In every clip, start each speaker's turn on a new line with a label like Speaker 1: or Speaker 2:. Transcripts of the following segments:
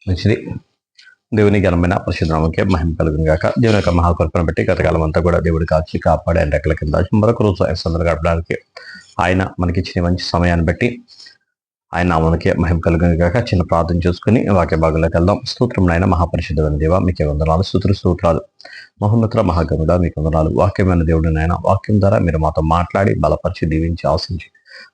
Speaker 1: మంచిది. దేవుని ఘనమైన పరిశుద్ధనామకే మహిమ కలుగును గాక. దేవుని యొక్క మహాకృపను బట్టి గతకాలం అంతా కూడా దేవుడు కాచి కాపాడే రెక్కల కింద మరొక రోజు ఆయన సందర్భం గడపడానికి ఆయన మనకిచ్చిన మంచి సమయాన్ని బట్టి ఆయన నామానికి మహిమ కలుగును గాక. చిన్న ప్రార్థన చేసుకుని వాక్య భాగంలోకి వెళ్దాం. స్తోత్రం నాయన మహాపరిశుద్ధమైన దేవ, మీకే వందనాలు, స్తోత్రాలు. మహోన్నత మహాగముడా మీకు వందనాలు. వాక్యమైన దేవుడు నాయన, వాక్యం ద్వారా మీరు మాతో మాట్లాడి బలపరిచి దీవించి ఆశించి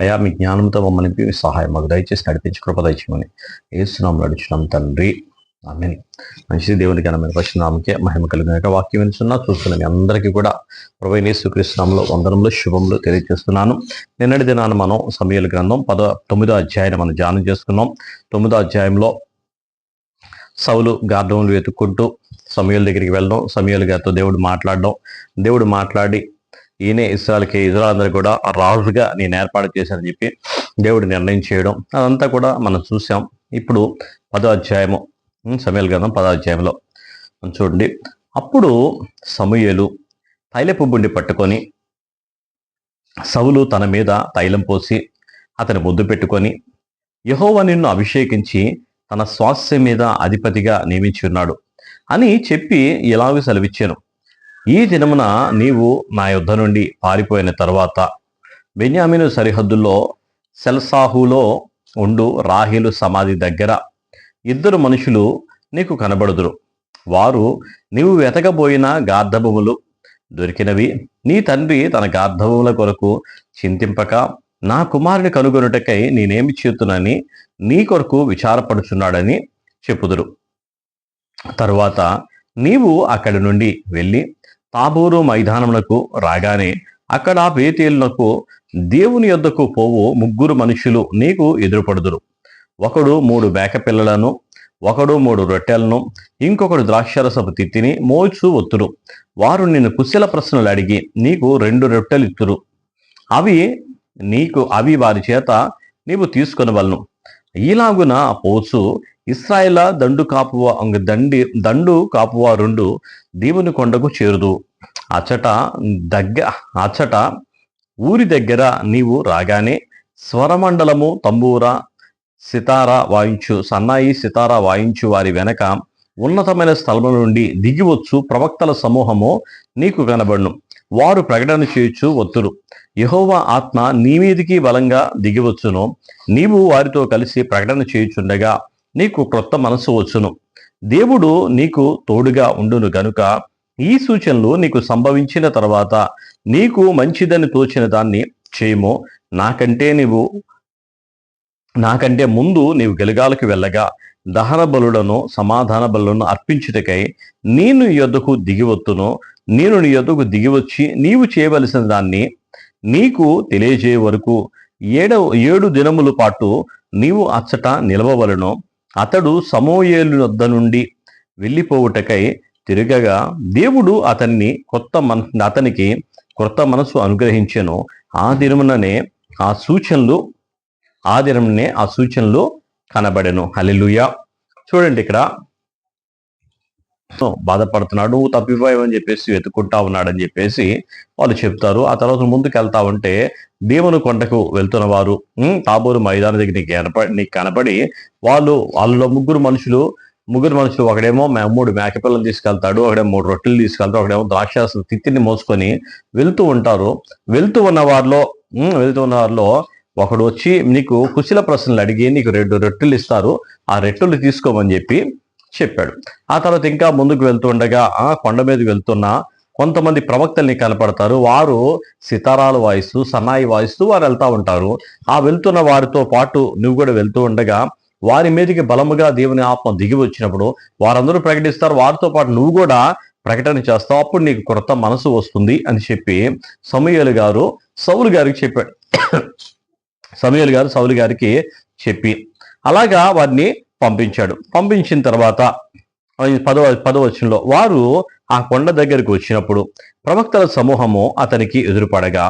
Speaker 1: అయ్యా మీ జ్ఞానంతో మమ్మల్ని సహాయం మాకు దయచేసి నడిపించి కృప దయచేయమని యేసునామములో నడుచున్నాం తండ్రి, ఆమేన్. మంచిది. దేవుని ఘనమైన పరిశుద్ధనామముకే మహిమ కలుగును. వాక్యం వినుచున్నా చూస్తున్న మీ అందరికీ కూడా ప్రభువైన యేసుక్రీస్తు నామములో వందనములు శుభములు తెలియజేస్తున్నాను. నిన్నటి దినాన మనం సమూయేలు గ్రంథం 9వ అధ్యాయాన్ని మనం ధ్యానం చేసుకున్నాం. 9వ అధ్యాయంలో సౌలు గార్ధములు వెతుక్కుంటూ సమూయేలు దగ్గరికి వెళ్ళడం, సమూయేలు గారితో దేవుడు మాట్లాడి ఈయనే ఇజ్రాయెల్ కూడా రాజుగా నేను ఏర్పాటు చేశానని చెప్పి దేవుడు నిర్ణయం చేయడం, అదంతా కూడా మనం చూసాం. ఇప్పుడు 10వ అధ్యాయము సమూయేలు గ్రంథం 10వ అధ్యాయంలో చూడండి. అప్పుడు సమూయేలు తైలపు బుండి పట్టుకొని సౌలు తన మీద తైలం పోసి అతని ముద్దు పెట్టుకొని, యెహోవా నిన్ను అభిషేకించి తన స్వాస్థ్యం మీద అధిపతిగా నియమించి ఉన్నాడు అని చెప్పి ఇలాగ సెలవిచ్చాను. ఈ దినమున నీవు నా యుద్ధ నుండి పారిపోయిన తర్వాత బెన్యామీను సరిహద్దుల్లో సెల్సాహులో ఉండు రాహేలు సమాధి దగ్గర 2 మనుషులు నీకు కనబడుదురు. వారు నీవు వెతకబోయిన గార్ధబొమ్మలు దొరికినవి. నీ తండ్రి తన గార్ధబొమ్మల కొరకు చింతింపక నా కుమారుని కనుగొనుటకై నేనేమి చేతునని నీ కొరకు విచారపడుచున్నాడని చెప్పుదురు. తరువాత నీవు అక్కడి నుండి వెళ్ళి తాబోరు మైదానమునకు రాగానే అక్కడ బేతేలునకు దేవుని యొద్దకు పోవు 3 మనుషులు నీకు ఎదురుపడుదురు. ఒకడు 3 మేకపిల్లలను, ఒకడు 3 రొట్టెలను, ఇంకొకడు ద్రాక్షరసపు తిత్తిని మోచు ఒత్తురు. వారు నిన్ను కుశల ప్రశ్నలు అడిగి నీకు 2 రొట్టెలు ఇత్తురు. అవి వారి చేత నీవు తీసుకొనవలను. ఈలాగున పోచు ఇశ్రాయేల దండు కాపువారుండు దేవుని కొండకు చేరుదు. అచ్చట ఊరి దగ్గర నీవు రాగానే స్వరమండలము, తంబూర, సన్నాయి సితారా వాయించు వారి వెనక ఉన్నతమైన స్థలము నుండి దిగివచ్చు ప్రవక్తల సమూహము నీకు కనబడును. వారు ప్రకటన చేయొచ్చు ఒత్తురు. యెహోవా ఆత్మ నీ మీదికి బలంగా దిగివచ్చును. నీవు వారితో కలిసి ప్రకటన చేయుచుండగా నీకు క్రొత్త మనసు వచ్చును. దేవుడు నీకు తోడుగా ఉండును గనుక ఈ సూచనలు నీకు సంభవించిన తర్వాత నీకు మంచిదని తోచిన దాన్ని చేయము. నాకంటే ముందు నీవు గిల్గాలుకు వెళ్ళగా దహన బలులను సమాధాన బలులను అర్పించుటకై నేను నీ యొద్దకు దిగివచ్చి నీవు చేయవలసిన దాన్ని నీకు తెలియజేయ వరకు 7 దినముల పాటు నీవు అచ్చట నిలవవలను. అతడు సమూయేలు వద్ద నుండి వెళ్ళిపోవుటకై తిరగగా దేవుడు అతనికి క్రొత్త మనసు అనుగ్రహించెను. ఆ దినమునే ఆ సూచనలు కనబడెను. హల్లెలూయా. చూడండి, ఇక్కడ బాధపడుతున్నాడు, నువ్వు తప్పిపోయావని చెప్పేసి వెతుక్కుంటా ఉన్నాడని చెప్పేసి వాళ్ళు చెప్తారు. ఆ తర్వాత ముందుకు వెళ్తా ఉంటే దేవుని కొండకు వెళ్తున్న వారు తాబోరు మైదానం దగ్గర నీకు కనపడి వాళ్ళలో ముగ్గురు మనుషులు ఒకడేమో 3 మేకపిల్లలు తీసుకెళ్తాడు, ఒకడేమో 3 రొట్టెలు తీసుకెళ్తాడు, ఒకడేమో ద్రాక్షరస తిత్తిని మోసుకొని వెళ్తూ ఉంటారు. వెళ్తూ ఉన్న వారిలో ఒకడు వచ్చి నీకు కుశల ప్రశ్నలు అడిగి నీకు 2 రొట్టెలు ఇస్తారు, ఆ రొట్టెలు తీసుకోమని చెప్పాడు. ఆ తర్వాత ఇంకా ముందుకు వెళ్తూ ఉండగా కొండ మీదకి వెళ్తున్న కొంతమంది ప్రవక్తల్ని కనపడతారు. వారు సితారాలు వాయిస్తూ సన్నాయి వాయిస్తూ వారు వెళ్తూ ఉంటారు. ఆ వెళ్తున్న వారితో పాటు నువ్వు కూడా వెళ్తూ ఉండగా వారి మీదకి బలముగా దేవుని ఆత్మ దిగి వచ్చినప్పుడు వారందరూ ప్రకటిస్తారు, వారితో పాటు నువ్వు కూడా ప్రకటన చేస్తావు, అప్పుడు నీకు క్రొత్త మనసు వస్తుంది అని చెప్పి సమూయేలు గారు సౌలు గారికి చెప్పాడు. సమూయేలు గారు సౌలు గారికి చెప్పి అలాగా వారిని పంపించాడు. పంపించిన తర్వాత 10వ వచనంలో వారు ఆ కొండ దగ్గరికి వచ్చినప్పుడు ప్రవక్తల సమూహము అతనికి ఎదురుపడగా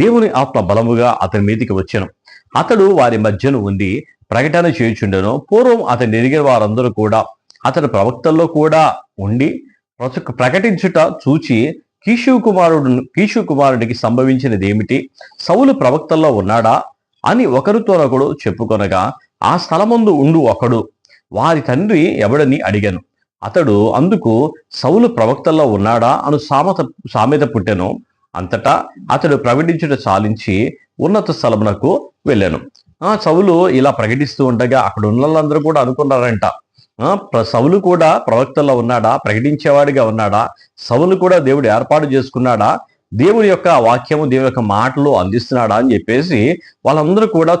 Speaker 1: దేవుని ఆత్మ బలముగా అతని మీదికి వచ్చెను. అతడు వారి మధ్యను ఉండి ప్రకటన చేయుచుండెను. పూర్వం అతని ఎరిగిన వారందరూ కూడా అతని ప్రవక్తల్లో కూడా ఉండి ప్రకటించుట చూచి కీషు కుమారుడికి సంభవించినది ఏమిటి, సౌలు ప్రవక్తల్లో ఉన్నాడా అని ఒకరితోనొకడు చెప్పుకొనగా ఆ స్థలమందు ఉండు ఒకడు వారి తండ్రి ఎవడని అడిగాను. అతడు అందుకు సౌలు ప్రవక్తల్లో ఉన్నాడా అను సామెత పుట్టెను. అంతటా అతడు ప్రకటించుట చాలించి ఉన్నత స్థలమునకు వెళ్ళాను. సౌలు ఇలా ప్రకటిస్తూ ఉండగా అక్కడ ఉన్న వాళ్ళందరూ కూడా అనుకున్నారంట, సౌలు కూడా ప్రవక్తల్లో ఉన్నాడా, ప్రకటించేవాడిగా ఉన్నాడా, సౌలు కూడా దేవుడు ఏర్పాటు చేసుకున్నాడా, దేవుడి యొక్క వాక్యము దేవుడి యొక్క మాటలు అందిస్తున్నాడా అని చెప్పేసి వాళ్ళందరూ కూడా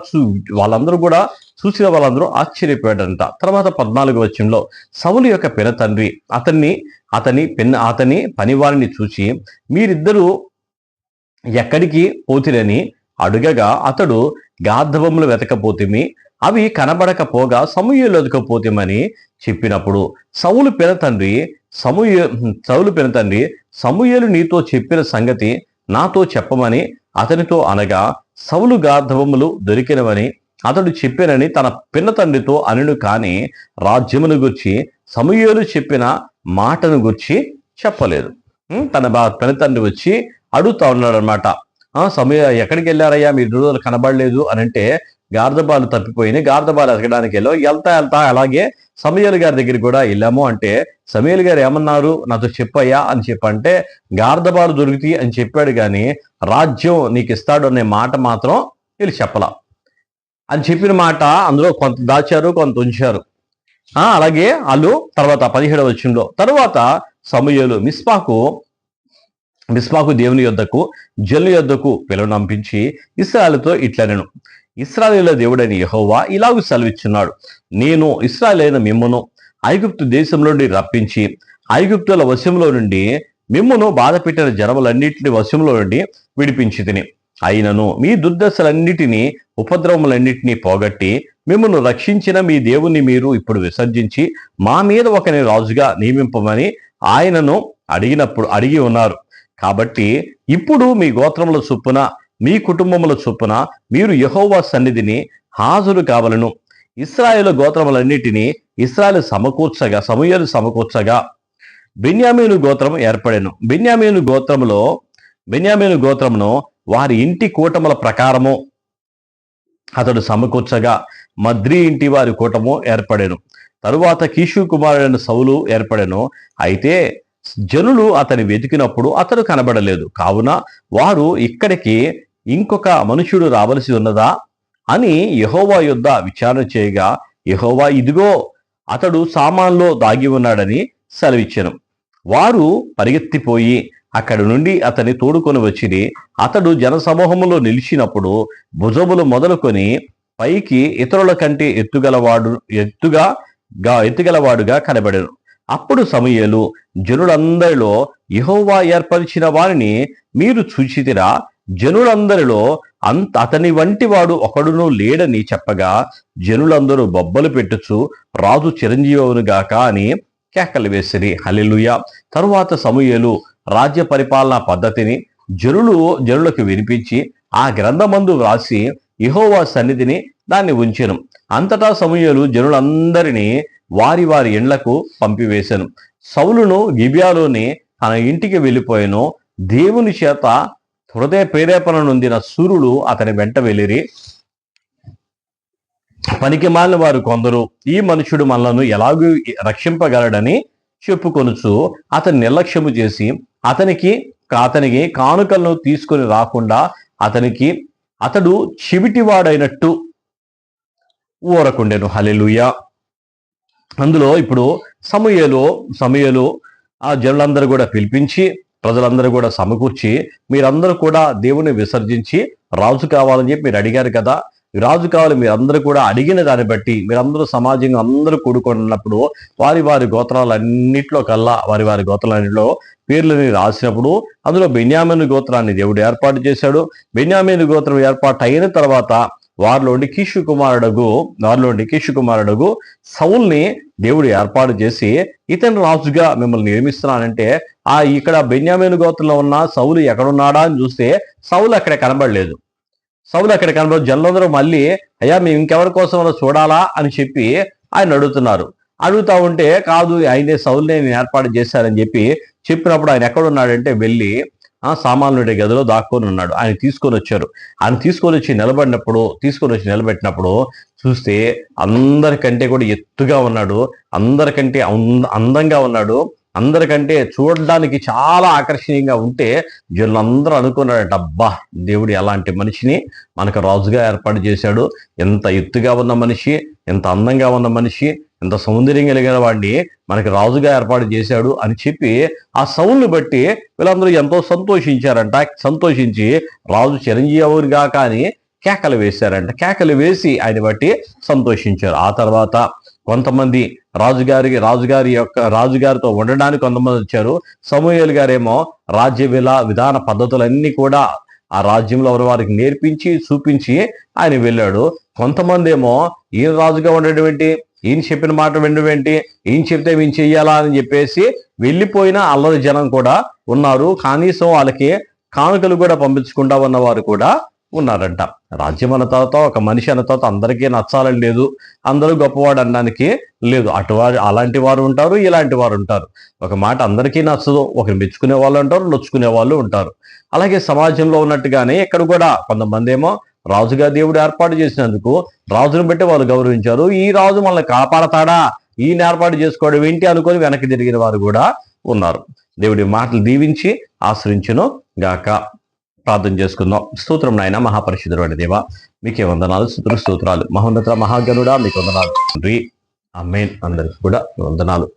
Speaker 1: చూసిన వాళ్ళందరూ ఆశ్చర్యపోయాడంట. తర్వాత 14వ వచనంలో సౌలు యొక్క పిన తండ్రి అతని పనివారిని చూసి, మీరిద్దరూ ఎక్కడికి పోతిరని అడుగగా అతడు, గార్ధబములు వెతకపోతిమి, అవి కనబడకపోగా సమూయేలు వెతకపోతిమని చెప్పినప్పుడు సౌలు పిన తండ్రి సమూయేలు నీతో చెప్పిన సంగతి నాతో చెప్పమని అతనితో అనగా, సౌలు గార్ధబములు దొరికినవని అతడు చెప్పినని తన పిన్న తండ్రితో అనెను. కాని రాజ్యమును గుర్చి సమూయేలు చెప్పిన మాటను గుర్చి చెప్పలేదు. తన పిన్న తండ్రి వచ్చి అడుగుతా ఉన్నాడు అనమాట, ఎక్కడికి వెళ్ళారయ్యా, మీరు 2 రోజులు కనబడలేదు అని అంటే, గార్ధబాలు తప్పిపోయినాయి, గార్ధబాలు ఎతకడానికి వెళ్తా అలాగే సమూయేలు గారి దగ్గరికి కూడా వెళ్ళాము అంటే, సమూయేలు గారు ఏమన్నారు, నాతో చెప్పయ్యా అని చెప్పంటే, గార్ధబాలు దొరికితే అని చెప్పాడు, కానీ రాజ్యం నీకు ఇస్తాడు అనే మాట మాత్రం వీళ్ళు చెప్పలా. అని చెప్పిన మాట అందులో కొంత దాచారు, కొంత ఉంచారు. అలాగే వాళ్ళు తర్వాత 17వ వచనంలో తర్వాత సమూయేలు మిస్పాకు దేవుని యొద్దకు జల్లు యొద్దకు పిలువనంపించి ఇశ్రాయేలుతో ఇట్లనెను, ఇశ్రాయేలు దేవుడైన యెహోవా ఇలాగు సెలవిచ్చున్నాడు, నేను ఇశ్రాయేలైన మిమ్మును ఐగుప్తు దేశంలో నుండి రప్పించి ఐగుప్తుల వశంలో నుండి మిమ్మును బాధపెట్టిన జనములన్నిటిని వశంలో నుండి విడిపించి తిని, అయినను మీ దుర్దశలన్నిటినీ ఉపద్రవములన్నిటినీ పోగొట్టి మిమ్మును రక్షించిన మీ దేవుణ్ణి మీరు ఇప్పుడు విసర్జించి మా మీద ఒకని రాజుగా నియమింపమని ఆయనను అడిగి ఉన్నారు. కాబట్టి ఇప్పుడు మీ గోత్రముల చొప్పున మీ కుటుంబముల చొప్పున మీరు యెహోవా సన్నిధిని హాజరు కావలను. ఇశ్రాయేలు గోత్రములన్నిటినీ ఇశ్రాయేలు సమూయేలు సమకూర్చగా బెన్యామీను గోత్రం ఏర్పడెను. బెన్యామీను గోత్రమును వారి ఇంటి కూటముల ప్రకారము అతడు సమకూర్చగా మద్రి ఇంటి వారి కూటము ఏర్పడెను. తరువాత కీషు కుమారుడైన సౌలు ఏర్పడెను. అయితే జనులు అతని వెతికినప్పుడు అతడు కనబడలేదు. కావున వారు, ఇక్కడికి ఇంకొక మనుషుడు రావలసి ఉన్నదా అని యెహోవా యొద్ద విచారణ చేయగా, యెహోవా ఇదిగో అతడు సామాన్లో దాగి ఉన్నాడని సెలవిచ్చెను. వారు పరిగెత్తిపోయి అక్కడి నుండి అతని తోడుకొని వచ్చిరి. అతడు జనసమూహములో నిలిచినప్పుడు భుజములు మొదలుకొని పైకి ఇతరుల కంటే ఎత్తుగలవాడుగా కనబడెను. అప్పుడు సమూయేలు జనులందరిలో యెహోవా ఏర్పరిచిన వారిని మీరు చూచితిరా, జనులందరిలో అతని వంటి వాడు ఒకడును లేడని చెప్పగా, జనులందరూ బొబ్బలు పెట్టుచు రాజు చిరంజీవునుగాక అని కేకలు వేసిరి. హల్లెలూయా. తరువాత సమూయేలు రాజ్య పరిపాలనా పద్ధతిని జనులకు వినిపించి ఆ గ్రంథమందు వ్రాసి యెహోవా సన్నిధిని దాన్ని ఉంచెను. అంతటా సమూయేలు జనులందరినీ వారి వారి ఇండ్లకు పంపివేశాను. సౌలును గిబియాలోని తన ఇంటికి వెళ్ళిపోయాను. దేవుని చేత హృదయ ప్రేరేపణ నొందిన శూరులు అతని వెంట వెళ్ళిరి. పనికి మాలిన వారు కొందరు ఈ మనుషుడు మనలను ఎలాగూ రక్షింపగలడని చెప్పుకొనుచు అతని నిర్లక్ష్యము చేసి అతనికి కానుకలను తీసుకొని రాకుండా అతడు చెవిటివాడైనట్టు ఊరకుండెను. హల్లెలూయా. అందులో ఇప్పుడు సమూయేలు ఆ జనులందరూ కూడా పిలిపించి ప్రజలందరూ కూడా సమకూర్చి, మీరందరూ కూడా దేవుని విసర్జించి రాజు కావాలని చెప్పి మీరు అడిగారు కదా, రాజు కావాలి, మీరందరూ కూడా అడిగిన దాన్ని బట్టి మీరందరూ సమాజంగా అందరూ కూడుకున్నప్పుడు వారి గోత్రాలన్నింటిలో పేర్లని రాసినప్పుడు అందులో బెన్యామీను గోత్రాన్ని దేవుడు ఏర్పాటు చేశాడు. బెన్యామీను గోత్రం ఏర్పాటు అయిన తర్వాత వారిలోండి కీషు కుమారుడగు సౌల్ని దేవుడు ఏర్పాటు చేసి, ఇతను రాజుగా మిమ్మల్ని నిర్మిస్తున్నానంటే ఇక్కడ బెన్యామీను గోత్రంలో ఉన్న సౌలు ఎక్కడున్నాడా అని చూస్తే సౌలు అక్కడ కనబడలేదు. జనులందరూ మళ్ళీ, అయ్యా మేము ఇంకెవరి కోసం చూడాలా అని చెప్పి ఆయన అడుగుతా ఉంటే, కాదు ఆయనే సౌలునే నేను ఏర్పాటు చేశారని చెప్పినప్పుడు ఆయన ఎక్కడున్నాడంటే వెళ్ళి సామాన్యుడి గదిలో దాక్కొని ఉన్నాడు. ఆయన తీసుకొని వచ్చారు. ఆయన తీసుకొని వచ్చి నిలబెట్టినప్పుడు చూస్తే అందరికంటే కూడా ఎత్తుగా ఉన్నాడు, అందరికంటే అందంగా ఉన్నాడు, అందరికంటే చూడడానికి చాలా ఆకర్షణీయంగా ఉంటే జనులందరూ అనుకున్నాడట, అబ్బా దేవుడు ఎలాంటి మనిషిని మనకు రాజుగా ఏర్పాటు చేశాడు, ఎంత ఎత్తుగా ఉన్న మనిషి, ఎంత అందంగా ఉన్న మనిషి, ఎంత సౌందర్యం కలిగిన వాడిని మనకి రాజుగా ఏర్పాటు చేశాడు అని చెప్పి ఆ సౌండ్ని బట్టి వీళ్ళందరూ ఎంతో సంతోషించారంట. సంతోషించి రాజు చిరంజీవిగా కానీ కేకలు వేశారంట. కేకలు వేసి ఆయన బట్టి సంతోషించారు. ఆ తర్వాత కొంతమంది రాజుగారితో ఉండడానికి కొంతమంది వచ్చారు. సమూయేలు గారేమో రాజ్య విధాన పద్ధతులన్నీ కూడా ఆ రాజ్యంలో వారికి నేర్పించి చూపించి ఆయన వెళ్ళాడు. కొంతమంది ఏమో ఈయన రాజుగా ఉండడం ఏంటి, ఈయన చెప్పిన మాట వినడం ఏంటి, ఈయన చెప్తే ఈయన చెయ్యాలా అని చెప్పేసి వెళ్ళిపోయిన అల్లరి జనం కూడా ఉన్నారు. కనీసం వాళ్ళకి కానుకలు కూడా పంపించకుండా ఉన్నవారు కూడా ఉన్నారంట. రాజ్యం అన్న తర్వాత, ఒక మనిషి అన్న తర్వాత అందరికీ నచ్చాలని లేదు, అందరూ గొప్పవాడు అనడానికి లేదు. అలాంటి వారు ఉంటారు, ఇలాంటి వారు ఉంటారు. ఒక మాట అందరికీ నచ్చదు, ఒకరు మెచ్చుకునే వాళ్ళు ఉంటారు, నొచ్చుకునే వాళ్ళు ఉంటారు. అలాగే సమాజంలో ఉన్నట్టుగానే ఇక్కడ కూడా కొంతమంది ఏమో రాజుగా దేవుడు ఏర్పాటు చేసినందుకు రాజును బట్టి వాళ్ళు గౌరవించారు. ఈ రాజు మనల్ని కాపాడతాడా, ఈయన ఏర్పాటు చేసుకోవడం ఏంటి అనుకొని వెనక్కి తిరిగిన వారు కూడా ఉన్నారు. దేవుడి మాటలు దీవించి ఆశ్రయించును గాక. ప్రార్థన చేసుకుందాం. స్తోత్రం నాయన, మహాపరిశుద్ధుడైన దేవా, మీకే వందనాలు, స్తోత్రాలు. మహోన్నత మహాగణుడా, మీకు వందనాలు తండ్రి. ఆమేన్. అందరికి కూడా వందనాలు.